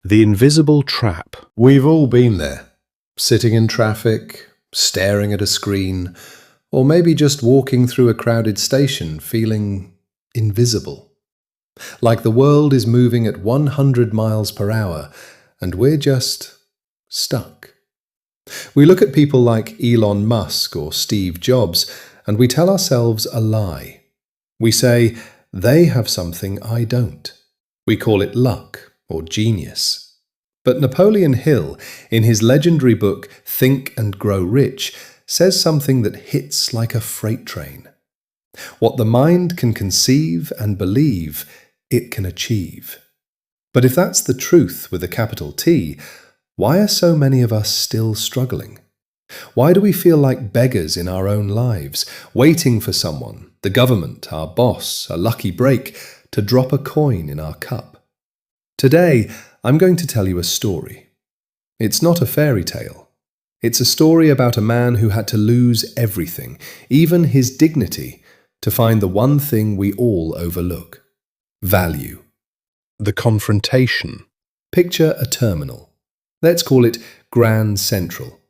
The invisible trap. We've all been there, sitting in traffic, staring at a screen, or maybe just walking through a crowded station feeling invisible. Like the world is moving at 100 miles per hour and we're just stuck. We look at people like Elon Musk or Steve Jobs and we tell ourselves a lie. We say, they have something I don't. We call it luck or genius. But Napoleon Hill, in his legendary book Think and Grow Rich, says something that hits like a freight train. What the mind can conceive and believe, it can achieve. But if that's the truth with a capital T, why are so many of us still struggling? Why do we feel like beggars in our own lives, waiting for someone, the government, our boss, a lucky break, to drop a coin in our cup? Today, I'm going to tell you a story. It's not a fairy tale. It's a story about a man who had to lose everything, even his dignity, to find the one thing we all overlook: value. The confrontation. Picture a terminal. Let's call it Grand Central.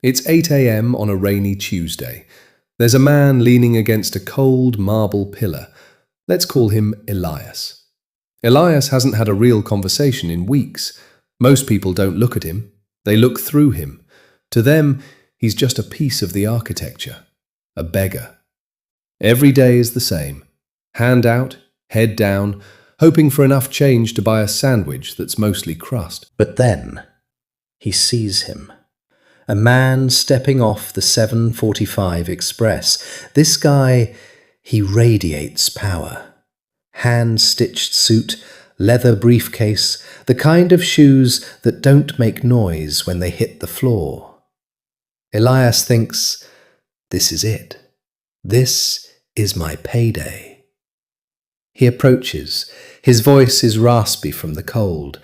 It's 8 a.m. on a rainy Tuesday. There's a man leaning against a cold marble pillar. Let's call him Elias. Elias hasn't had a real conversation in weeks. Most people don't look at him. They look through him. To them, he's just a piece of the architecture, a beggar. Every day is the same. Hand out, head down, hoping for enough change to buy a sandwich that's mostly crust. But then he sees him. A man stepping off the 7:45 express. This guy, he radiates power. Hand-stitched suit, leather briefcase, the kind of shoes that don't make noise when they hit the floor. Elias thinks, this is it. This is my payday. He approaches. His voice is raspy from the cold.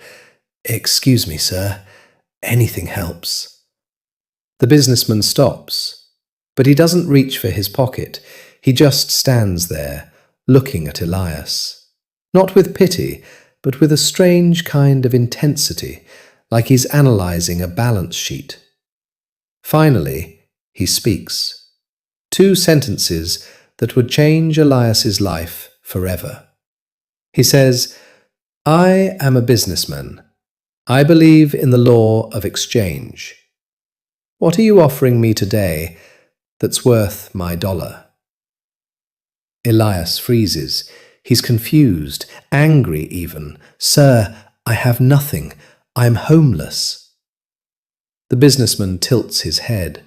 Excuse me, sir. Anything helps. The businessman stops, but he doesn't reach for his pocket. He just stands there, looking at Elias. Not with pity, but with a strange kind of intensity, like he's analysing a balance sheet. Finally, he speaks. 2 sentences that would change Elias's life forever. He says, I am a businessman. I believe in the law of exchange. What are you offering me today that's worth my dollar? Elias freezes. He's confused, angry even. Sir, I have nothing. I'm homeless. The businessman tilts his head.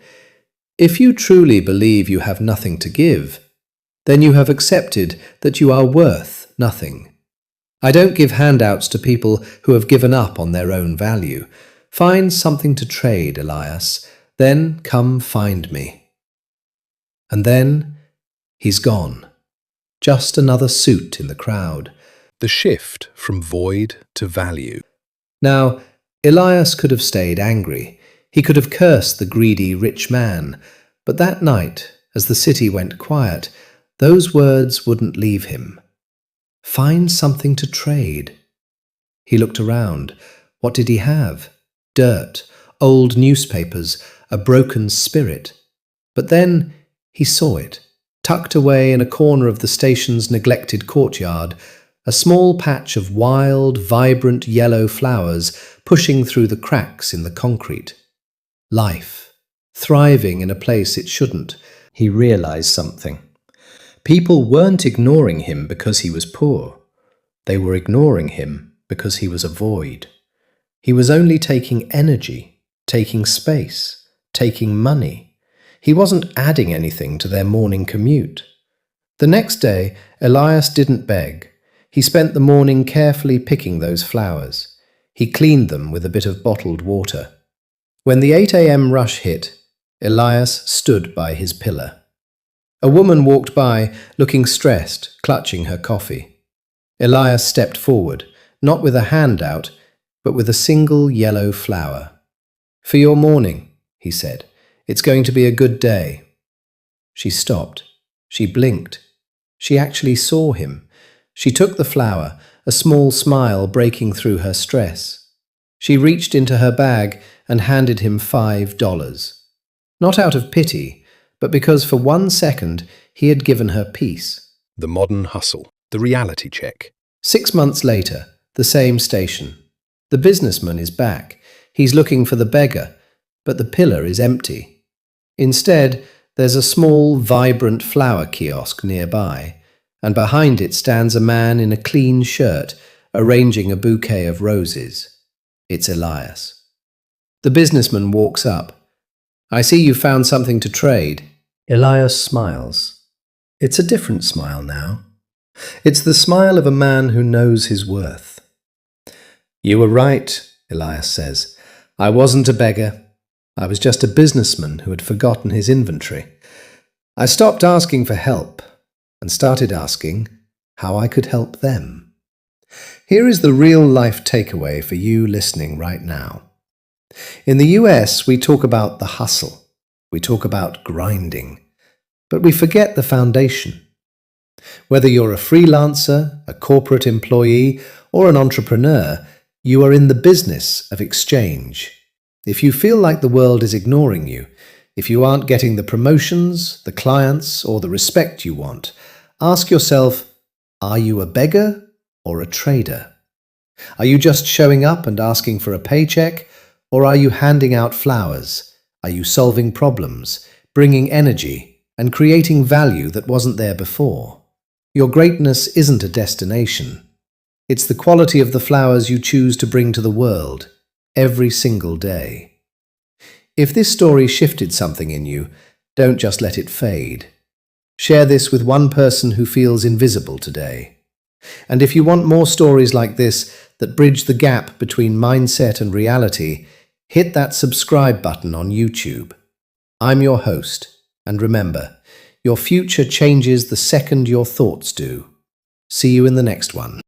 If you truly believe you have nothing to give, then you have accepted that you are worth nothing. I don't give handouts to people who have given up on their own value. Find something to trade, Elias. Then come find me. And then he's gone. Just another suit in the crowd. The shift from void to value. Now, Elias could have stayed angry. He could have cursed the greedy rich man. But that night, as the city went quiet, those words wouldn't leave him. Find something to trade. He looked around. What did he have? Dirt, old newspapers, a broken spirit. But then he saw it. Tucked away in a corner of the station's neglected courtyard, a small patch of wild, vibrant yellow flowers pushing through the cracks in the concrete. Life, thriving in a place it shouldn't. He realized something. People weren't ignoring him because he was poor. They were ignoring him because he was a void. He was only taking energy, taking space, taking money. He wasn't adding anything to their morning commute. The next day, Elias didn't beg. He spent the morning carefully picking those flowers. He cleaned them with a bit of bottled water. When the 8 a.m. rush hit, Elias stood by his pillar. A woman walked by, looking stressed, clutching her coffee. Elias stepped forward, not with a handout, but with a single yellow flower. For your morning, he said. It's going to be a good day. She stopped. She blinked. She actually saw him. She took the flower, a small smile breaking through her stress. She reached into her bag and handed him $5. Not out of pity, but because for 1 second he had given her peace. The modern hustle. The reality check. 6 months later, the same station. The businessman is back. He's looking for the beggar, but the pillar is empty. Instead, there's a small, vibrant flower kiosk nearby, and behind it stands a man in a clean shirt, arranging a bouquet of roses. It's Elias. The businessman walks up. "I see you found something to trade." Elias smiles. It's a different smile now. It's the smile of a man who knows his worth. "You were right," Elias says. "I wasn't a beggar. I was just a businessman who had forgotten his inventory. I stopped asking for help and started asking how I could help them." Here is the real-life takeaway for you listening right now. In the US, we talk about the hustle. We talk about grinding. But we forget the foundation. Whether you're a freelancer, a corporate employee, or an entrepreneur, you are in the business of exchange. If you feel like the world is ignoring you, if you aren't getting the promotions, the clients, or the respect you want, ask yourself, are you a beggar or a trader? Are you just showing up and asking for a paycheck, or are you handing out flowers? Are you solving problems, bringing energy, and creating value that wasn't there before? Your greatness isn't a destination. It's the quality of the flowers you choose to bring to the world every single day. If this story shifted something in you, don't just let it fade. Share this with one person who feels invisible today. And if you want more stories like this that bridge the gap between mindset and reality, hit that subscribe button on YouTube. I'm your host, and remember, your future changes the second your thoughts do. See you in the next one.